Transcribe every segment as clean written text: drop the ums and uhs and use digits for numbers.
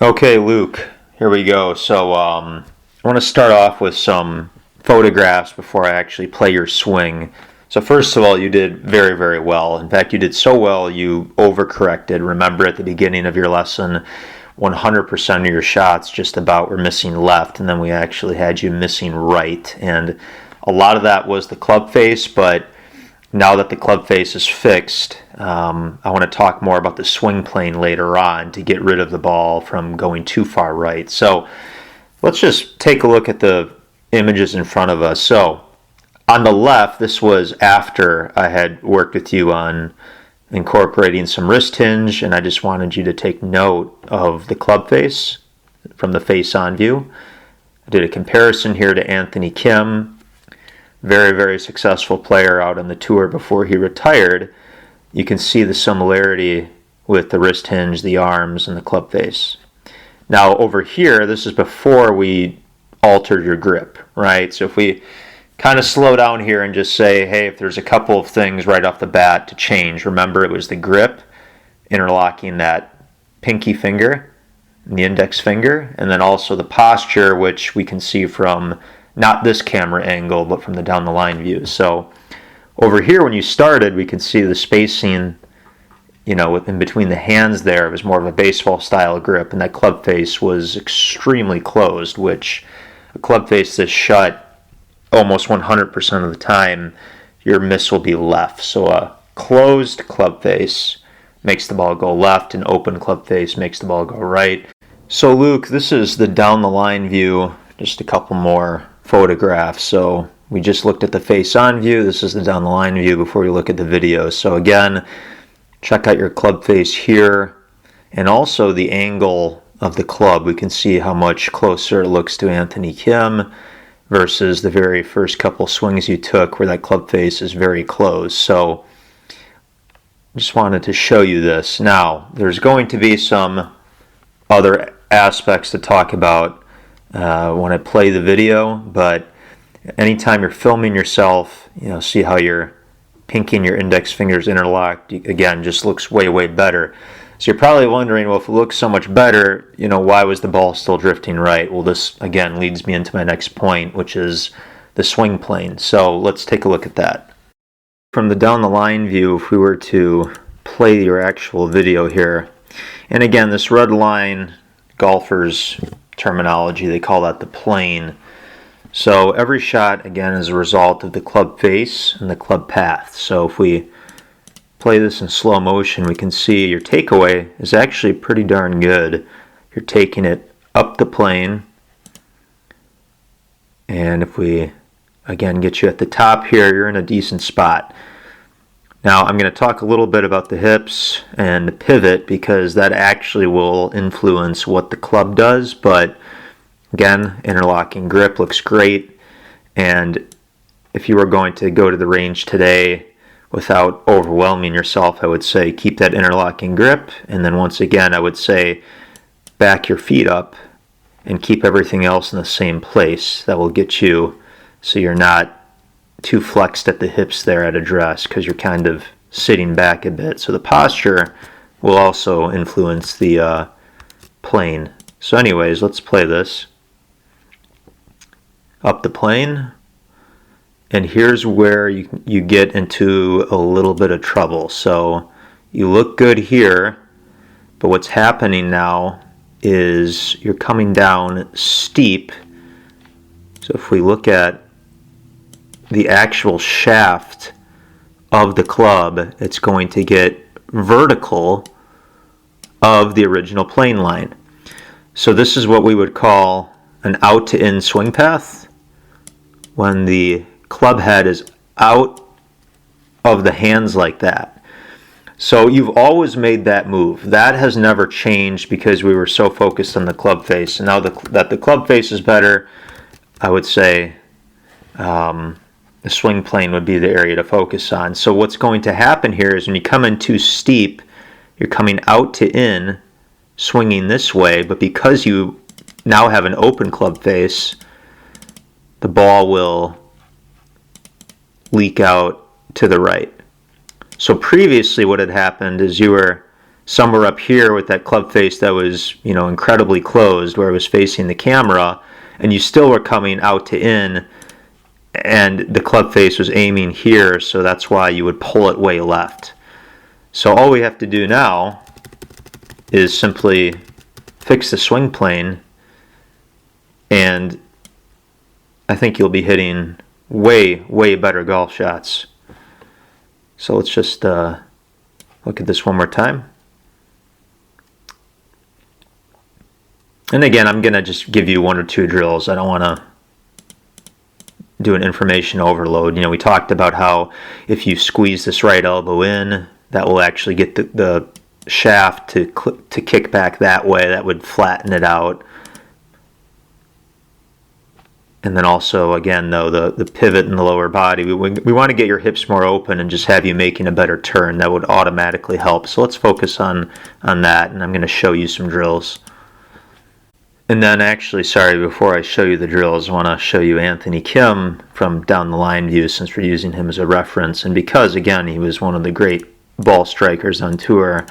Okay, Luke, here we go. I want to start off with some photographs before I actually play your swing. So first of all, you did very, very well. In fact, you did so well you overcorrected. Remember at the beginning of your lesson, 100% of your shots just about were missing left, and then we actually had you missing right. And a lot of that was the club face, but now that the club face is fixed, I want to talk more about the swing plane later on to get rid of the ball from going too far right. So let's just take a look at the images in front of us. So on the left, this was after I had worked with you on incorporating some wrist hinge, and I just wanted you to take note of the club face from the face-on view. I did a comparison here to Anthony Kim. Very, very successful player out on the tour before he retired. You can see the similarity with the wrist hinge, the arms, and the club face. Now over here, this is before we altered your grip, right? So if we kind of slow down here and just say, hey, if there's a couple of things right off the bat to change, remember it was the grip, interlocking that pinky finger and the index finger, and then also the posture, which we can see from not this camera angle, but from the down the line view. So over here, when you started, we can see the spacing, in between the hands there. It was more of a baseball style grip, and that club face was extremely closed, which a club face that's shut almost 100% of the time, your miss will be left. So a closed club face makes the ball go left, an open club face makes the ball go right. So Luke, this is the down the line view, just a couple more photographs. So we just looked at the face-on view. This is the down the line view before we look at the video. So again, check out your club face here, and also the angle of the club. We can see how much closer it looks to Anthony Kim versus the very first couple swings you took where that club face is very close. So just wanted to show you this. Now, there's going to be some other aspects to talk about when I play the video, but anytime you're filming yourself, see how your pinky and your index fingers interlocked, again, just looks way, way better. So you're probably wondering, well, if it looks so much better, why was the ball still drifting right? Well, this, again, leads me into my next point, which is the swing plane. So let's take a look at that. From the down the line view, if we were to play your actual video here, and again, this red line, golfers' terminology, they call that the plane. So every shot, again, is a result of the club face and the club path. So if we play this in slow motion, we can see your takeaway is actually pretty darn good. You're taking it up the plane, and if we, again, get you at the top here, you're in a decent spot. Now, I'm going to talk a little bit about the hips and the pivot because that actually will influence what the club does, but again, interlocking grip looks great, and if you were going to go to the range today without overwhelming yourself, I would say keep that interlocking grip, and then once again, I would say back your feet up and keep everything else in the same place. That will get you so you're not too flexed at the hips there at address because you're kind of sitting back a bit. So the posture will also influence the plane. So anyways, let's play this. Up the plane, and here's where you get into a little bit of trouble. So you look good here, but what's happening now is you're coming down steep. So if we look at the actual shaft of the club, it's going to get vertical of the original plane line. So this is what we would call an out to in swing path, when the club head is out of the hands like that. So you've always made that move. That has never changed because we were so focused on the club face. And now that the club face is better, I would say the swing plane would be the area to focus on. So what's going to happen here is when you come in too steep, you're coming out to in, swinging this way, but because you now have an open club face, the ball will leak out to the right. So previously what had happened is you were somewhere up here with that club face that was, incredibly closed, where it was facing the camera, and you still were coming out to in, and the club face was aiming here, so that's why you would pull it way left. So all we have to do now is simply fix the swing plane, and I think you'll be hitting way, way better golf shots. So let's just look at this one more time. And again, I'm going to just give you one or two drills. I don't want to do an information overload. We talked about how if you squeeze this right elbow in, that will actually get the shaft to kick back that way. That would flatten it out. And then also, again, though, the pivot in the lower body, we want to get your hips more open and just have you making a better turn. That would automatically help. So let's focus on that, and I'm going to show you some drills. And then actually, sorry, before I show you the drills, I want to show you Anthony Kim from Down the Line View, since we're using him as a reference. And because, again, he was one of the great ball strikers on tour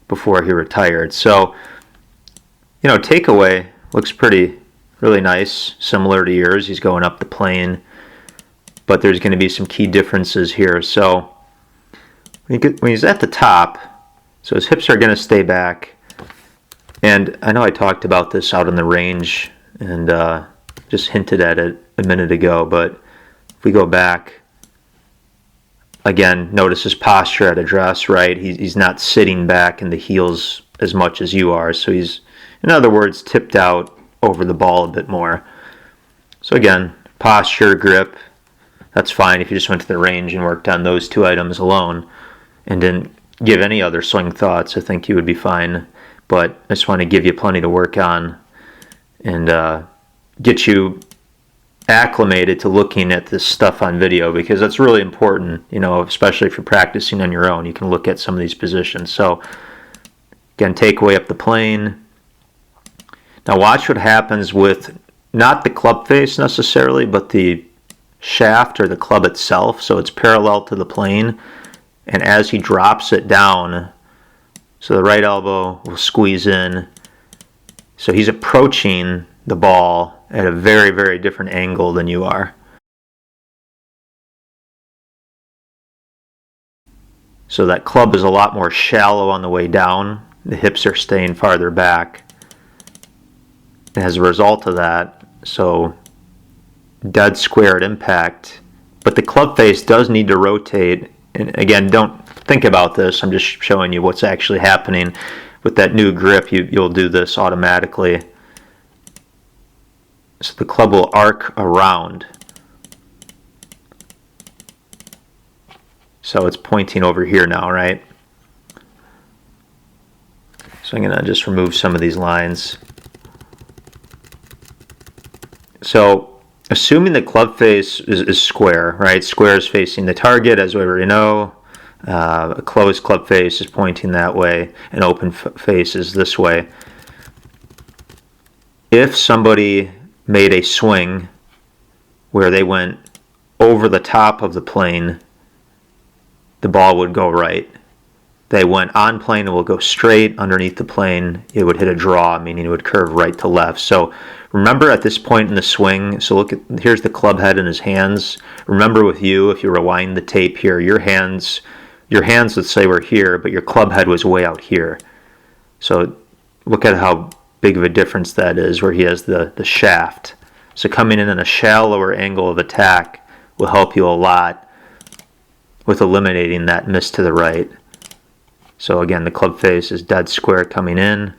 before he retired. So, takeaway looks really nice, similar to yours. He's going up the plane, but there's going to be some key differences here. So when he's at the top, so his hips are going to stay back. And I know I talked about this out on the range and just hinted at it a minute ago, but if we go back, again, notice his posture at address, right? He's not sitting back in the heels as much as you are. So he's, in other words, tipped out over the ball a bit more. So again, posture, grip, that's fine. If you just went to the range and worked on those two items alone and didn't give any other swing thoughts, I think you would be fine. But I just want to give you plenty to work on and get you acclimated to looking at this stuff on video, because that's really important, especially if you're practicing on your own. You can look at some of these positions. So again, take away up the plane. Now watch what happens with not the club face necessarily, but the shaft or the club itself. So it's parallel to the plane. And as he drops it down, so the right elbow will squeeze in. So he's approaching the ball at a very, very different angle than you are. So that club is a lot more shallow on the way down. The hips are staying farther back. And as a result of that, so dead square at impact. But the club face does need to rotate. And again, don't think about this. I'm just showing you what's actually happening. With that new grip, you'll do this automatically. So the club will arc around. So it's pointing over here now, right? So I'm going to just remove some of these lines. So assuming the club face is square, right? Square is facing the target, as we already know. A closed club face is pointing that way. An open face is this way. If somebody made a swing where they went over the top of the plane, the ball would go right. They went on plane, it will go straight underneath the plane. It would hit a draw, meaning it would curve right to left. So remember at this point in the swing, so here's the club head in his hands. Remember with you, if you rewind the tape here, your hands, let's say, were here, but your club head was way out here. So look at how big of a difference that is, where he has the shaft. So coming in a shallower angle of attack will help you a lot with eliminating that miss to the right. So again, the club face is dead square coming in.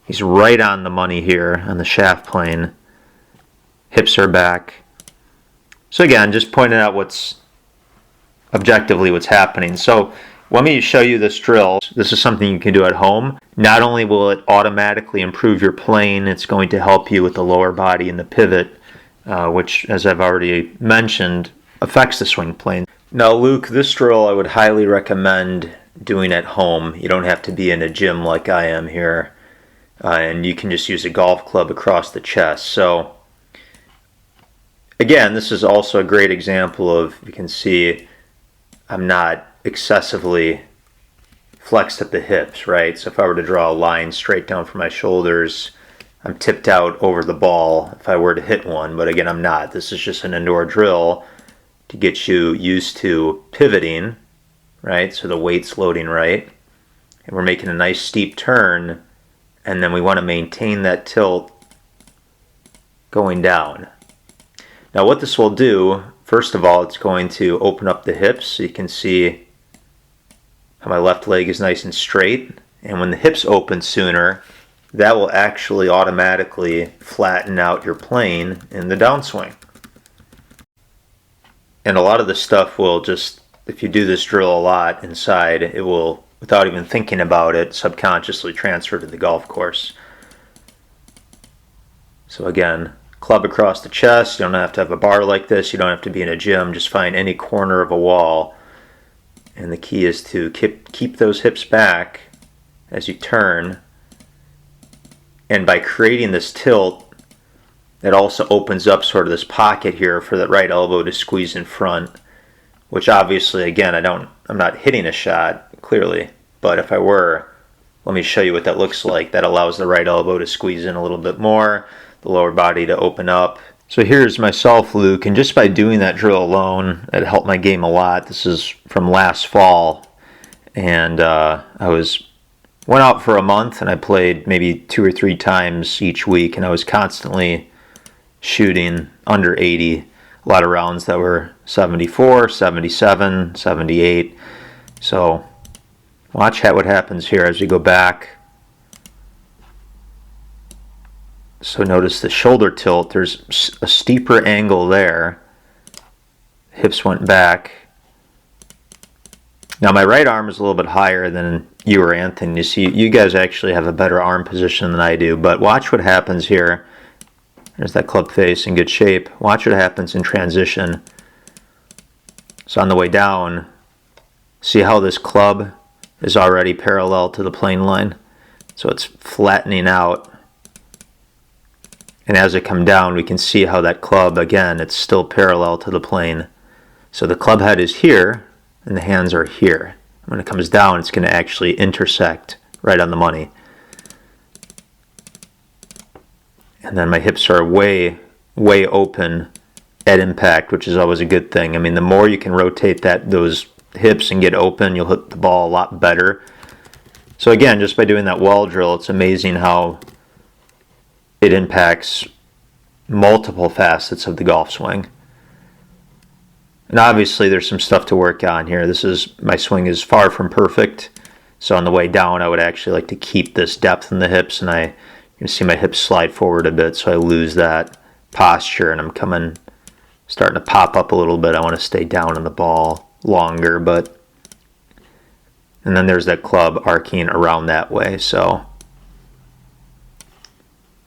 He's right on the money here on the shaft plane. Hips are back. So again, just pointing out objectively what's happening. So let me show you this drill. This is something you can do at home. Not only will it automatically improve your plane, it's going to help you with the lower body and the pivot, which, as I've already mentioned, affects the swing plane. Now, Luke, this drill I would highly recommend doing at home. You don't have to be in a gym like I am here, and you can just use a golf club across the chest. So again, this is also a great example of, you can see I'm not excessively flexed at the hips, right? So if I were to draw a line straight down from my shoulders, I'm tipped out over the ball if I were to hit one, but again, I'm not. This is just an indoor drill to get you used to pivoting, right? So the weight's loading right, and we're making a nice steep turn, and then we want to maintain that tilt going down. Now what this will do, first of all, it's going to open up the hips so you can see how my left leg is nice and straight, and when the hips open sooner, that will actually automatically flatten out your plane in the downswing. And a lot of the stuff will just, if you do this drill a lot inside, it will, without even thinking about it, subconsciously transfer to the golf course. So again, club across the chest. You don't have to have a bar like this. You don't have to be in a gym. Just find any corner of a wall. And the key is to keep those hips back as you turn. And by creating this tilt, it also opens up sort of this pocket here for that right elbow to squeeze in front, which obviously, again, I'm not hitting a shot, clearly, but if I were, let me show you what that looks like. That allows the right elbow to squeeze in a little bit more, the lower body to open up. So here's myself, Luke, and just by doing that drill alone, it helped my game a lot. This is from last fall, and went out for a month, and I played maybe 2 or 3 times each week, and I was constantly shooting under 80. A lot of rounds that were 74, 77, 78. So watch what happens here as we go back. So notice the shoulder tilt. There's a steeper angle there. Hips went back. Now my right arm is a little bit higher than you or Anthony. You see, you guys actually have a better arm position than I do, but watch what happens here. There's that club face in good shape. Watch what happens in transition. So on the way down, see how this club is already parallel to the plane line? So it's flattening out. And as it comes down, we can see how that club, again, it's still parallel to the plane. So the club head is here, and the hands are here. When it comes down, it's going to actually intersect right on the money. And then my hips are way, way open at impact, which is always a good thing. I mean, the more you can rotate those hips and get open, you'll hit the ball a lot better. So again, just by doing that wall drill, it's amazing how it impacts multiple facets of the golf swing. And obviously there's some stuff to work on here. My swing is far from perfect. So on the way down, I would actually like to keep this depth in the hips, and you can see my hips slide forward a bit, so I lose that posture, and I'm starting to pop up a little bit. I want to stay down on the ball longer, and then there's that club arcing around that way. So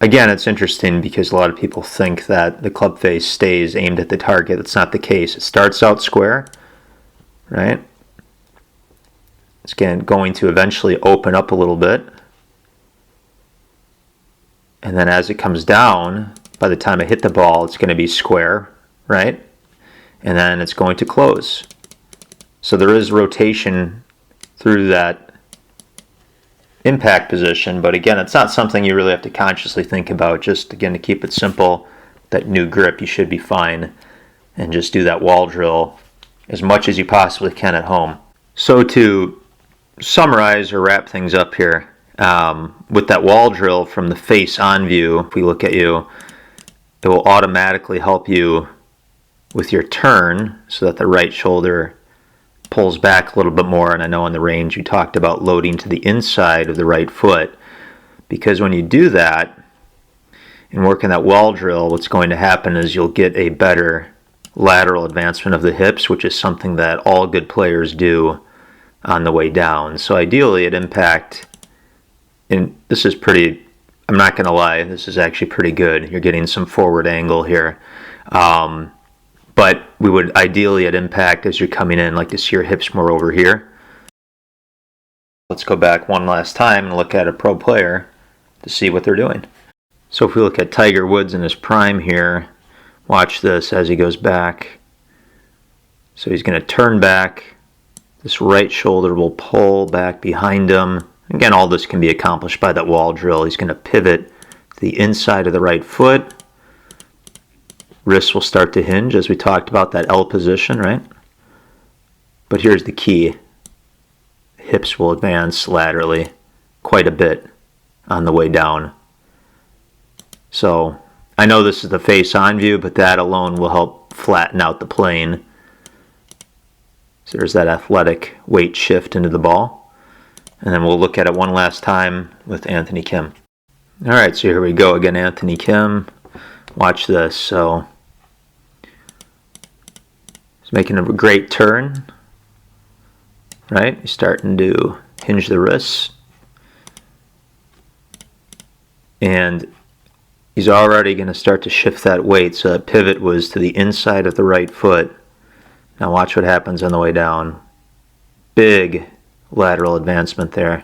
again, it's interesting because a lot of people think that the club face stays aimed at the target. That's not the case. It starts out square, right? It's going to eventually open up a little bit. And then as it comes down, by the time I hit the ball, it's going to be square, right? And then it's going to close. So there is rotation through that impact position, but again, it's not something you really have to consciously think about. Just again, to keep it simple, that new grip, you should be fine, and just do that wall drill as much as you possibly can at home. So to summarize or wrap things up here, with that wall drill from the face on view, if we look at you, it will automatically help you with your turn so that the right shoulder pulls back a little bit more. And I know on the range you talked about loading to the inside of the right foot, because when you do that and work in that wall drill, what's going to happen is you'll get a better lateral advancement of the hips, which is something that all good players do on the way down. So ideally at impact, and this is pretty, I'm not going to lie, this is actually pretty good. You're getting some forward angle here. But we would ideally at impact, as you're coming in, like to see your hips more over here. Let's go back one last time and look at a pro player to see what they're doing. So if we look at Tiger Woods in his prime here, watch this as he goes back. So he's going to turn back This right shoulder will pull back behind him. Again, all this can be accomplished by that wall drill. He's going to pivot to the inside of the right foot. Wrists will start to hinge as we talked about that L position, right? But here's the key. Hips will advance laterally quite a bit on the way down. So I know this is the face-on view, but that alone will help flatten out the plane. So there's that athletic weight shift into the ball. And then we'll look at it one last time with Anthony Kim. All right, so here we go again, Anthony Kim. Watch this. So he's making a great turn, right? He's starting to hinge the wrists. And he's already going to start to shift that weight. So that pivot was to the inside of the right foot. Now watch what happens on the way down. Big lateral advancement there.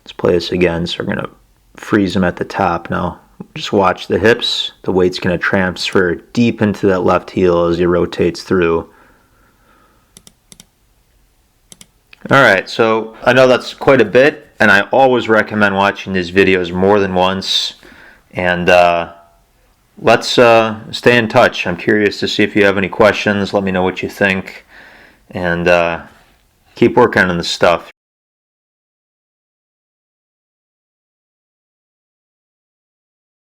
Let's play this again. So we're going to freeze him at the top now. Just watch the hips. The weight's going to transfer deep into that left heel as he rotates through. Alright, so I know that's quite a bit, and I always recommend watching these videos more than once. And let's stay in touch. I'm curious to see if you have any questions. Let me know what you think. And keep working on this stuff.